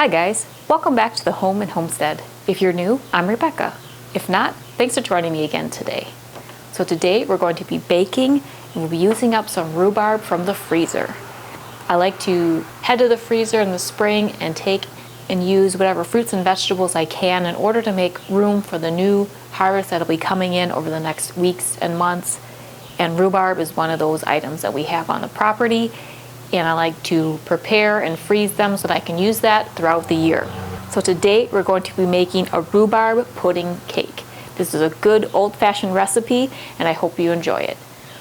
Hi guys, welcome back to the Home and Homestead. If you're new, I'm Rebecca. If not, thanks for joining me again today. So today we're going to be baking and we'll be using up some rhubarb from the freezer. I like to head to the freezer in the spring and take and use whatever fruits and vegetables I can in order to make room for the new harvest that'll be coming in over the next weeks and months. And rhubarb is one of those items that we have on the property, and I like to prepare and freeze them so that I can use that throughout the year. So today we're going to be making a rhubarb pudding cake. This is a good old-fashioned recipe and I hope you enjoy it.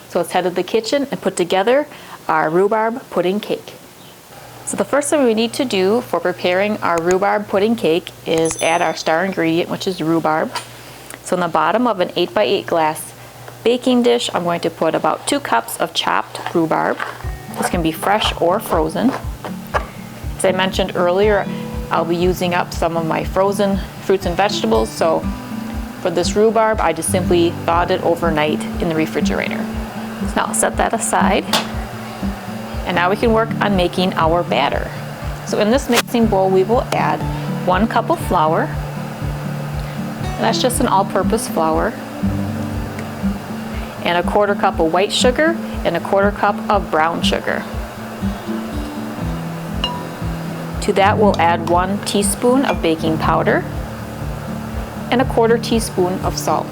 So let's head to the kitchen and put together our rhubarb pudding cake. So the first thing we need to do for preparing our rhubarb pudding cake is add our star ingredient, which is rhubarb. So in the bottom of an 8x8 glass baking dish, I'm going to put about 2 cups of chopped rhubarb. This can be fresh or frozen. As I mentioned earlier, I'll be using up some of my frozen fruits and vegetables, so for this rhubarb, I just simply thawed it overnight in the refrigerator. So now I'll set that aside, and now we can work on making our batter. So in this mixing bowl, we will add 1 cup of flour, and that's just an all-purpose flour, and 1/4 cup of white sugar, and 1/4 cup of brown sugar. To that we'll add 1 teaspoon of baking powder and 1/4 teaspoon of salt.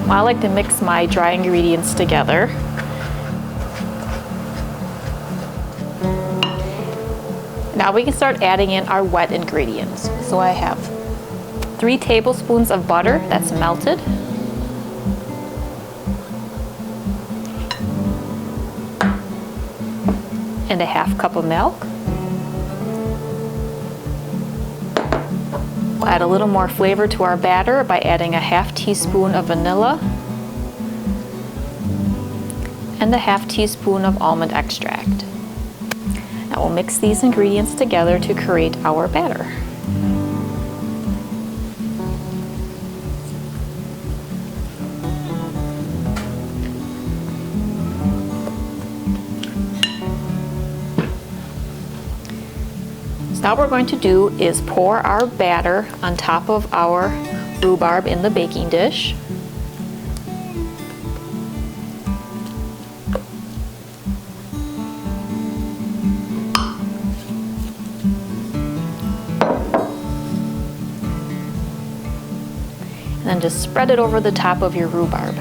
I like to mix my dry ingredients together. Now we can start adding in our wet ingredients. So I have 3 tablespoons of butter that's melted, and 1/2 cup of milk. We'll add a little more flavor to our batter by adding 1/2 teaspoon of vanilla and 1/2 teaspoon of almond extract. Now we'll mix these ingredients together to create our batter. Now what we're going to do is pour our batter on top of our rhubarb in the baking dish. And then just spread it over the top of your rhubarb.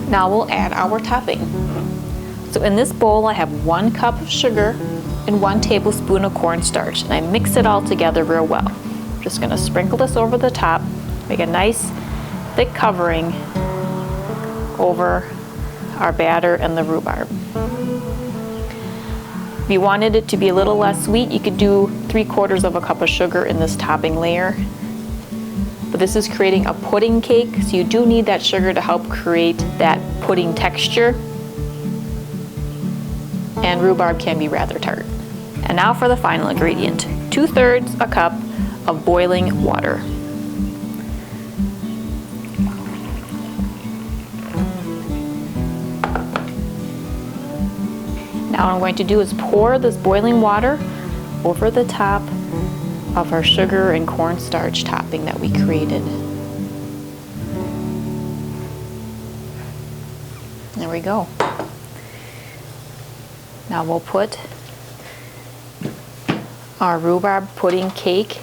Now we'll add our topping. So in this bowl I have 1 cup of sugar and 1 tablespoon of cornstarch, and I mix it all together real well. I'm just going to sprinkle this over the top, make a nice thick covering over our batter and the rhubarb. If you wanted it to be a little less sweet, you could do 3/4 cup of sugar in this topping layer. But this is creating a pudding cake, so you do need that sugar to help create that pudding texture. And rhubarb can be rather tart. And now for the final ingredient, 2/3 a cup of boiling water. Now what I'm going to do is pour this boiling water over the top of our sugar and cornstarch topping that we created. There we go. Now we'll put our rhubarb pudding cake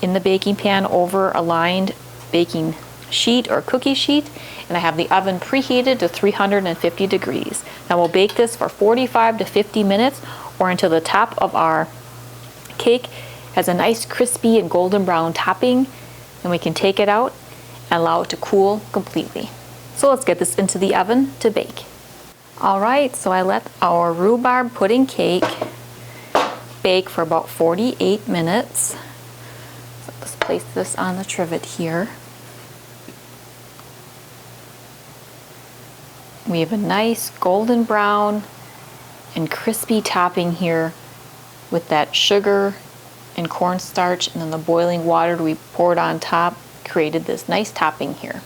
in the baking pan over a lined baking sheet or cookie sheet, and I have the oven preheated to 350 degrees. Now we'll bake this for 45 to 50 minutes or until the top of our cake has a nice crispy and golden brown topping, and we can take it out and allow it to cool completely. So let's get this into the oven to bake. Alright, so I let our rhubarb pudding cake bake for about 48 minutes. So let's place this on the trivet here. We have a nice golden brown and crispy topping here with that sugar and cornstarch, and then the boiling water we poured on top created this nice topping here.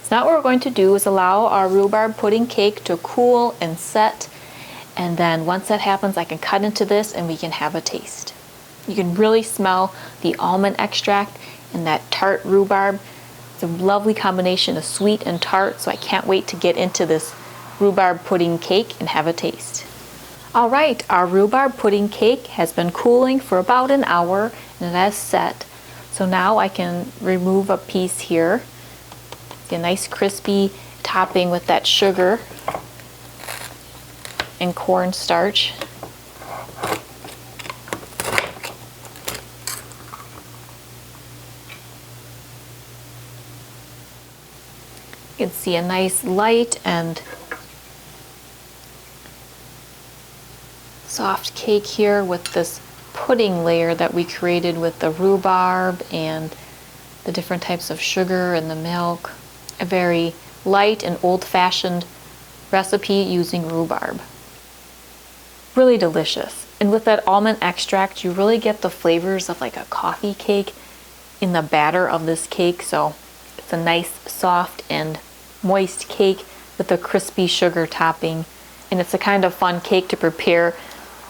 So now what we're going to do is allow our rhubarb pudding cake to cool and set, and then once that happens I can cut into this and we can have a taste. You can really smell the almond extract and that tart rhubarb. It's a lovely combination of sweet and tart, so I can't wait to get into this rhubarb pudding cake and have a taste. Alright, our rhubarb pudding cake has been cooling for about an hour and it has set. So now I can remove a piece here. A nice crispy topping with that sugar and cornstarch. You can see a nice light and soft cake here with this pudding layer that we created with the rhubarb and the different types of sugar and the milk. A very light and old-fashioned recipe using rhubarb. Really delicious. And with that almond extract, you really get the flavors of like a coffee cake in the batter of this cake. So it's a nice, soft and moist cake with a crispy sugar topping. And it's a kind of fun cake to prepare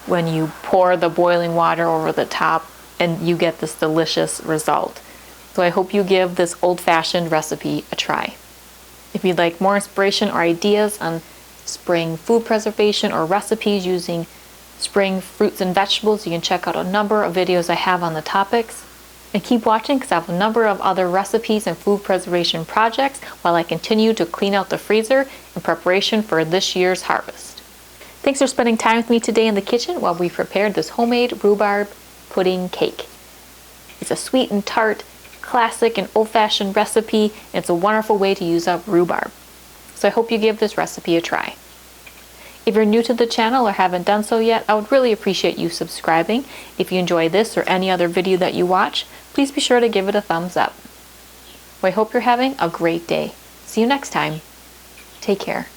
when you pour the boiling water over the top and you get this delicious result. So I hope you give this old-fashioned recipe a try. If you'd like more inspiration or ideas on spring food preservation or recipes using spring fruits and vegetables, you can check out a number of videos I have on the topics. And keep watching because I have a number of other recipes and food preservation projects while I continue to clean out the freezer in preparation for this year's harvest. Thanks for spending time with me today in the kitchen while we prepared this homemade rhubarb pudding cake. It's a sweet and tart, classic and old-fashioned recipe, and it's a wonderful way to use up rhubarb. So I hope you give this recipe a try. If you're new to the channel or haven't done so yet, I would really appreciate you subscribing. If you enjoy this or any other video that you watch, please be sure to give it a thumbs up. Well, I hope you're having a great day. See you next time. Take care.